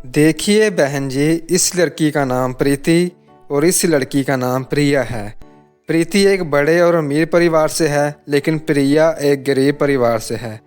देखिए बहन जी, इस लड़की का नाम प्रीति और इस लड़की का नाम प्रिया है। प्रीति एक बड़े और अमीर परिवार से है, लेकिन प्रिया एक गरीब परिवार से है।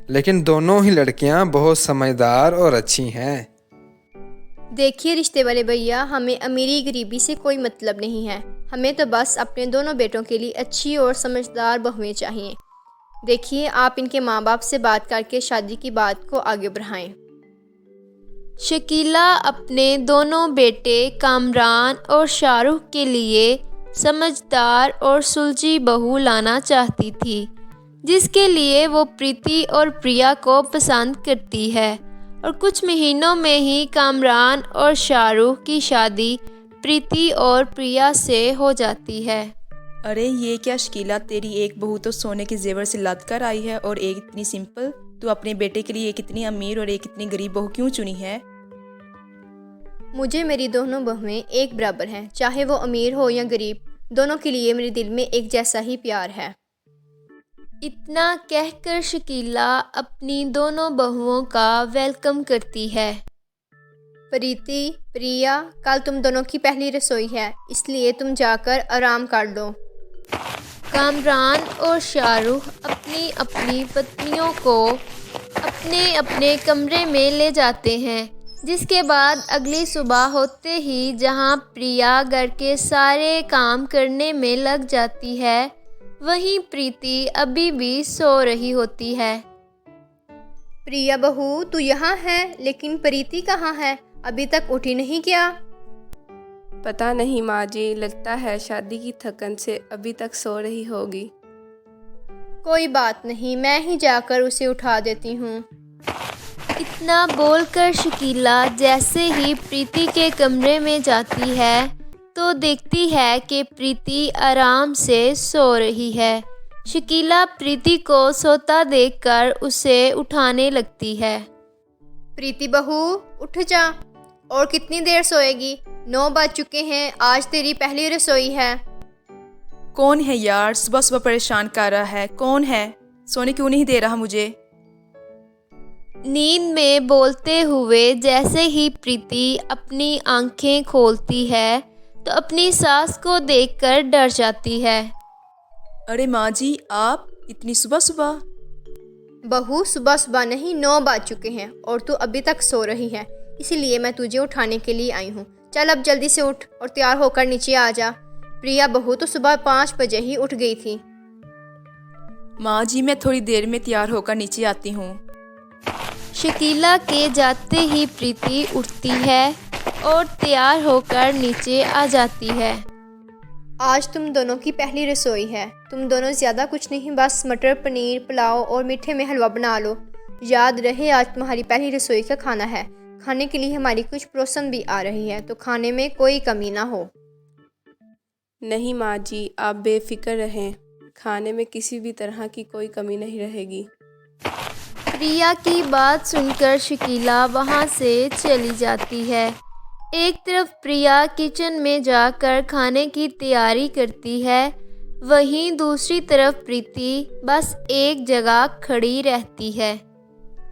लेकिन दोनों ही लड़कियां बहुत समझदार और अच्छी हैं। देखिए रिश्ते वाले भैया, हमें अमीरी गरीबी से कोई मतलब नहीं है। हमें तो बस अपने दोनों बेटों के लिए अच्छी और समझदार बहुएं चाहिए। देखिए, आप इनके माँ बाप से बात करके शादी की बात को आगे बढ़ाएं। शकीला अपने दोनों बेटे कामरान और शाहरुख के लिए समझदार और सुलझी बहू लाना चाहती थी, जिसके लिए वो प्रीति और प्रिया को पसंद करती है। और कुछ महीनों में ही कामरान और शाहरुख की शादी प्रीति और प्रिया से हो जाती है। अरे ये क्या शकीला, तेरी एक बहू तो सोने के जेवर से लद कर आई है और एक इतनी सिंपल। तू अपने बेटे के लिए एक इतनी अमीर और एक इतनी गरीब बहू क्यों चुनी है? मुझे मेरी दोनों बहुएं एक बराबर हैं, चाहे वो अमीर हो या गरीब। दोनों के लिए मेरे दिल में एक जैसा ही प्यार है। इतना कहकर शकीला अपनी दोनों बहुओं का वेलकम करती है। प्रीति, प्रिया, कल तुम दोनों की पहली रसोई है, इसलिए तुम जाकर आराम कर लो। कामरान और शाहरुख अपनी अपनी पत्नियों को अपने अपने कमरे में ले जाते हैं, जिसके बाद अगली सुबह होते ही जहां प्रिया घर के सारे काम करने में लग जाती है, वहीं प्रीति अभी भी सो रही होती है। प्रिया बहू, तू यहाँ है, लेकिन प्रीति कहाँ है? अभी तक उठी नहीं क्या? पता नहीं माँ जी, लगता है शादी की थकन से अभी तक सो रही होगी। कोई बात नहीं, मैं ही जाकर उसे उठा देती हूँ। इतना बोलकर शकीला जैसे ही प्रीति के कमरे में जाती है तो देखती है कि प्रीति आराम से सो रही है। शकीला प्रीति को सोता देखकर उसे उठाने लगती है। प्रीति बहू, उठ जा। और कितनी देर सोएगी? 9 बज चुके हैं, आज तेरी पहली रसोई है। कौन है यार, सुबह सुबह परेशान कर रहा है? कौन है? सोने क्यों नहीं दे रहा मुझे? नींद में बोलते हुए जैसे ही प्रीति अपनी आंखें खोलती है तो अपनी सास को देखकर डर जाती है। अरे माँ जी, आप इतनी सुबह सुबह? बहू, सुबह सुबह नहीं, 9 बज चुके हैं और तू अभी तक सो रही है, इसीलिए मैं तुझे उठाने के लिए आई हूँ। चल अब जल्दी से उठ और तैयार होकर नीचे आ जा। प्रिया बहू तो सुबह 5 बजे ही उठ गई थी। माँ जी, मैं थोड़ी देर में तैयार होकर नीचे आती हूँ। शकीला के जाते ही प्रीति उठती है और तैयार होकर नीचे आ जाती है। आज तुम दोनों की पहली रसोई है। तुम दोनों ज़्यादा कुछ नहीं, बस मटर पनीर पुलाव और मीठे में हलवा बना लो। याद रहे, आज तुम्हारी पहली रसोई का खाना है। खाने के लिए हमारी कुछ पड़ोसन भी आ रही है, तो खाने में कोई कमी ना हो। नहीं माँ जी, आप बेफिक्र रहें, खाने में किसी भी तरह की कोई कमी नहीं रहेगी। प्रिया की बात सुनकर शकीला वहाँ से चली जाती है। एक तरफ प्रिया किचन में जाकर खाने की तैयारी करती है, वहीं दूसरी तरफ प्रीति बस एक जगह खड़ी रहती है।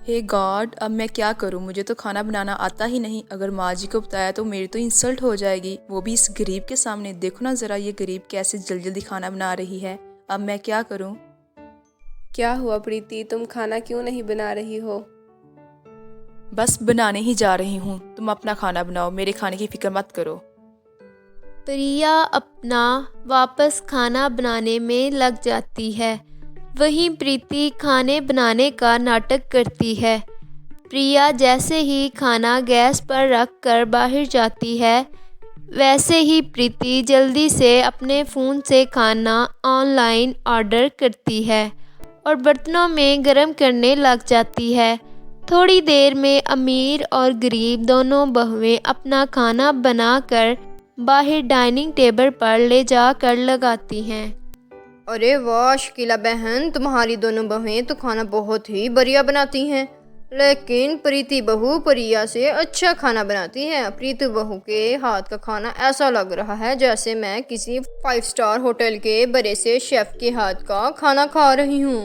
हे गॉड, अब मैं क्या करूं? मुझे तो खाना बनाना आता ही नहीं। अगर माँ जी को बताया तो मेरी तो इंसल्ट हो जाएगी, वो भी इस गरीब के सामने। देखो ना ज़रा, ये गरीब कैसे जल्दी जल्दी खाना बना रही है। अब मैं क्या करूं? क्या हुआ प्रीति, तुम खाना क्यों नहीं बना रही हो? बस बनाने ही जा रही हूँ, तुम अपना खाना बनाओ, मेरे खाने की फिक्र मत करो। प्रिया अपना वापस खाना बनाने में लग जाती है, वहीं प्रीति खाने बनाने का नाटक करती है। प्रिया जैसे ही खाना गैस पर रख कर बाहर जाती है, वैसे ही प्रीति जल्दी से अपने फ़ोन से खाना ऑनलाइन ऑर्डर करती है और बर्तनों में गर्म करने लग जाती है। थोड़ी देर में अमीर और गरीब दोनों बहुएं अपना खाना बनाकर बाहर डाइनिंग टेबल पर ले जाकर लगाती हैं। अरे वाह शकीला बहन, तुम्हारी दोनों बहुएं तो खाना बहुत ही बढ़िया बनाती हैं, लेकिन प्रीति बहू प्रिया से अच्छा खाना बनाती है। प्रीति बहू के हाथ का खाना ऐसा लग रहा है जैसे मैं किसी 5 स्टार होटल के बड़े से शेफ के हाथ का खाना खा रही हूँ।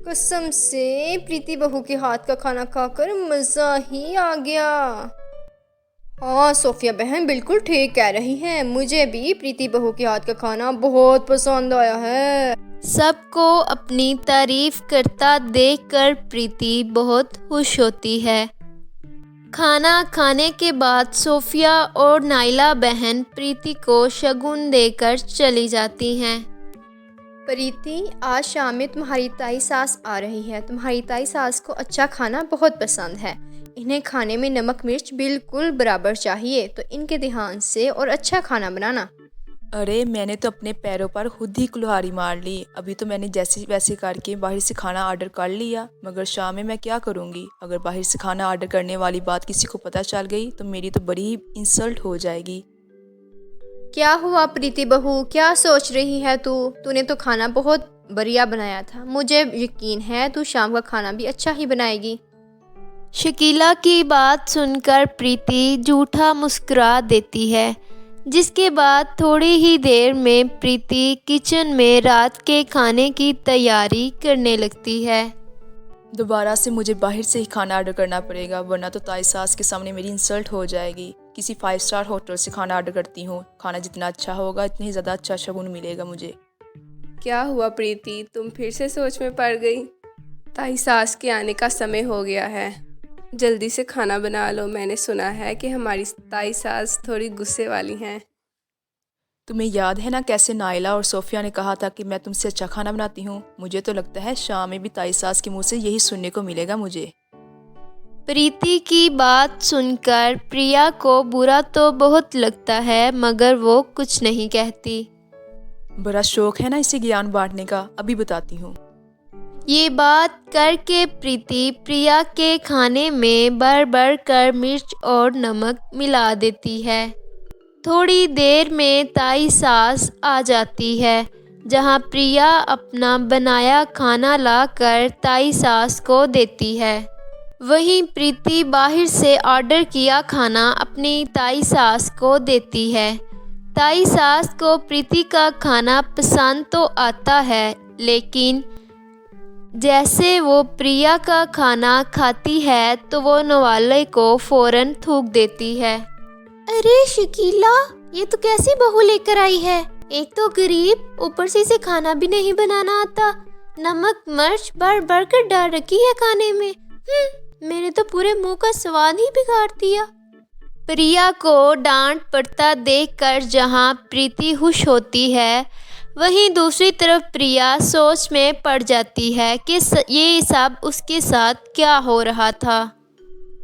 कसम से प्रीति बहू के हाथ का खाना खाकर मज़ा ही आ गया। हाँ सोफिया बहन बिल्कुल ठीक कह रही हैं, मुझे भी प्रीति बहू के हाथ का खाना बहुत पसंद आया है। सबको अपनी तारीफ करता देखकर प्रीति बहुत खुश होती है। खाना खाने के बाद सोफिया और नाइला बहन प्रीति को शगुन देकर चली जाती हैं। प्रीति, आज शाम में तुम्हारी ताई सास आ रही है। तुम्हारी ताई सास को अच्छा खाना बहुत पसंद है। इन्हें खाने में नमक मिर्च बिल्कुल बराबर चाहिए, तो इनके ध्यान से और अच्छा खाना बनाना। अरे मैंने तो अपने पैरों पर खुद ही कुल्हाड़ी मार ली। अभी तो मैंने जैसे वैसे करके बाहर से खाना ऑर्डर कर लिया, मगर शाम में मैं क्या करूँगी? अगर बाहर से खाना ऑर्डर करने वाली बात किसी को पता चल गई तो मेरी तो बड़ी ही इंसल्ट हो जाएगी। क्या हुआ प्रीति बहू, क्या सोच रही है तूने तो खाना बहुत बढ़िया बनाया था। मुझे यकीन है तू शाम का खाना भी अच्छा ही बनाएगी। शकीला की बात सुनकर प्रीति झूठा मुस्कुरा देती है, जिसके बाद थोड़ी ही देर में प्रीति किचन में रात के खाने की तैयारी करने लगती है। दोबारा से मुझे बाहर से ही खाना ऑर्डर करना पड़ेगा, वरना तो ताई सास के सामने मेरी इंसल्ट हो जाएगी। किसी 5 स्टार होटल से खाना ऑर्डर करती हूँ। खाना जितना अच्छा होगा इतनी ज़्यादा अच्छा शगुन मिलेगा मुझे। क्या हुआ प्रीति, तुम फिर से सोच में पड़ गई? ताई सास के आने का समय हो गया है, जल्दी से खाना बना लो। मैंने सुना है कि हमारी ताई सास थोड़ी गुस्से वाली हैं। तुम्हें याद है ना कैसे नाइला और सोफिया ने कहा था कि मैं तुमसे अच्छा खाना बनाती हूँ? मुझे तो लगता है शाम में भी ताई सास के मुंह से यही सुनने को मिलेगा मुझे। प्रीति की बात सुनकर प्रिया को बुरा तो बहुत लगता है, मगर वो कुछ नहीं कहती। बड़ा शौक है ना इसे ज्ञान बांटने का, अभी बताती हूँ। ये बात करके प्रीति प्रिया के खाने में बढ़ कर मिर्च और नमक मिला देती है। थोड़ी देर में ताई सास आ जाती है, जहाँ प्रिया अपना बनाया खाना लाकर ताई सास को देती है। वहीं प्रीति बाहर से ऑर्डर किया खाना अपनी ताई सास को देती है। ताई सास को प्रीति का खाना पसंद तो आता है, लेकिन जैसे वो प्रिया का खाना खाती है तो वो नवाले को फ़ौरन थूक देती है। अरे शकीला, ये तो कैसी बहू लेकर आई है? एक तो गरीब, ऊपर से इसे खाना भी नहीं बनाना आता। नमक मिर्च बढ़ कर डाल रखी है खाने में। मेरे तो पूरे मुंह का स्वाद ही बिगाड़ दिया। प्रिया को डांट पड़ता देखकर जहां प्रीति खुश होती है, वहीं दूसरी तरफ प्रिया सोच में पड़ जाती है कि ये सब उसके साथ क्या हो रहा था।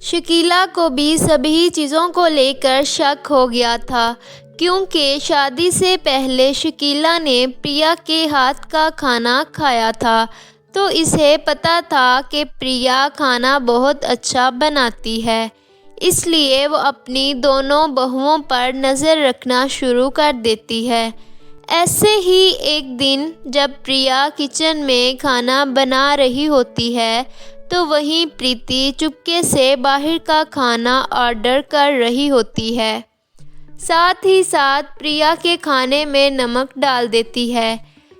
शकीला को भी सभी चीज़ों को लेकर शक हो गया था, क्योंकि शादी से पहले शकीला ने प्रिया के हाथ का खाना खाया था, तो इसे पता था कि प्रिया खाना बहुत अच्छा बनाती है। इसलिए वो अपनी दोनों बहुओं पर नज़र रखना शुरू कर देती है। ऐसे ही एक दिन जब प्रिया किचन में खाना बना रही होती है, तो वहीं प्रीति चुपके से बाहर का खाना ऑर्डर कर रही होती है। साथ ही साथ प्रिया के खाने में नमक डाल देती है।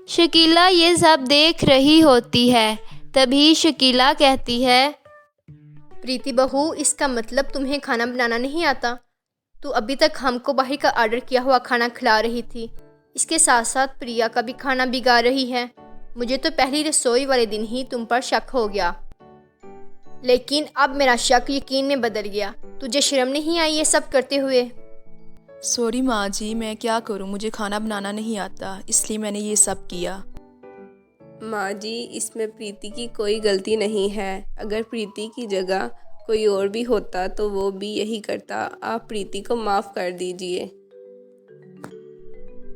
शकीला ये सब देख रही होती है। तभी शकीला कहती है, प्रीति बहू, इसका मतलब तुम्हें खाना बनाना नहीं आता? तू अभी तक हमको बाहर का ऑर्डर किया हुआ खाना खिला रही थी, इसके साथ साथ प्रिया का भी खाना बिगाड़ रही है। मुझे तो पहली रसोई वाले दिन ही तुम पर शक हो गया, लेकिन अब मेरा शक यकीन में बदल गया। तुझे शर्म नहीं आई ये सब करते हुए? सॉरी माँ जी, मैं क्या करूँ, मुझे खाना बनाना नहीं आता, इसलिए मैंने ये सब किया। माँ जी, इसमें प्रीति की कोई गलती नहीं है। अगर प्रीति की जगह कोई और भी होता तो वो भी यही करता। आप प्रीति को माफ़ कर दीजिए।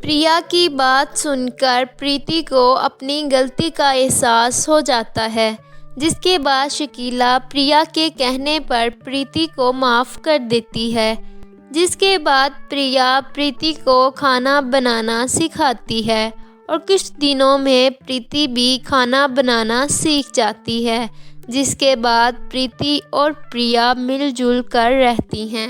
प्रिया की बात सुनकर प्रीति को अपनी गलती का एहसास हो जाता है, जिसके बाद शकीला प्रिया के कहने पर प्रीति को माफ़ कर देती है। जिसके बाद प्रिया प्रीति को खाना बनाना सिखाती है और कुछ दिनों में प्रीति भी खाना बनाना सीख जाती है, जिसके बाद प्रीति और प्रिया मिलजुल कर रहती हैं।